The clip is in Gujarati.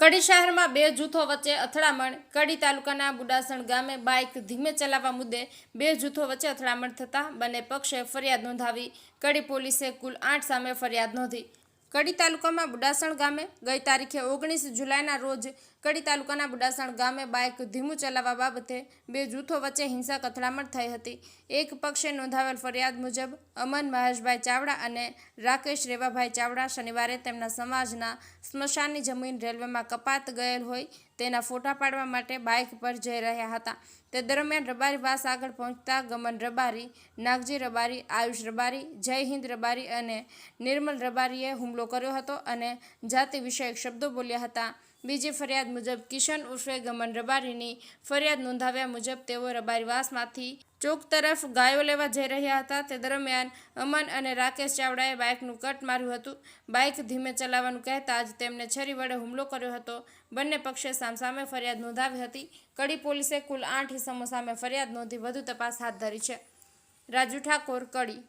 કડી શહેરમાં બે જૂથો વચ્ચે અથડામણ. કડી તાલુકાના બુડાસણ ગામે બાઇક ધીમે ચલાવવા મુદ્દે બે જૂથો વચ્ચે અથડામણ થતાં બંને પક્ષે ફરિયાદ નોંધાવી. કડી પોલીસે કુલ 8 સામે ફરિયાદ નોંધી. કડી તાલુકામાં બુડાસણ ગામે ગઈ તારીખે 19 જુલાઈના રોજ કડી તાલુકાના બુડાસણ ગામે બાઇક ધીમું ચલાવવા બાબતે બે જૂથો વચ્ચે હિંસક અથડામણ થઈ હતી. એક પક્ષે નોંધાવેલ ફરિયાદ મુજબ અમન મહેશભાઈ ચાવડા અને રાકેશ રેવાભાઈ ચાવડા શનિવારે તેમના સમાજના સ્મશાનની જમીન રેલવેમાં કપાત ગયેલ હોય તેના ફોટા પાડવા માટે બાઇક પર જઈ રહ્યા હતા. તે દરમિયાન રબારી વાસ આગળ પહોંચતા ગમન રબારી, નાગજી રબારી, આયુષ રબારી, જય હિન્દ રબારી અને નિર્મલ રબારીએ હુમલો કર્યો હતો અને જાતિ વિષયક શબ્દો બોલ્યા હતા. બીજી ફરિયાદ મુજબ કિશન ઉર્ફે ગમન રબારીની ફરિયાદ નોંધાવ્યા મુજબ તેઓ રબારીવાસમાંથી ચોક તરફ ગાયો લેવા જઈ રહ્યા હતા. તે દરમિયાન અમન અને રાકેશ ચાવડાએ બાઇકનું કટ માર્યું હતું. બાઇક ધીમે ચલાવવાનું કહેતા જ તેમને છરી વડે હુમલો કર્યો હતો. બંને પક્ષે સામસામે ફરિયાદ નોંધાવી હતી. કડી પોલીસે કુલ 8 ઇસમો સામે ફરિયાદ નોંધી વધુ તપાસ હાથ ધરી છે. રાજુ ઠાકોર, કડી.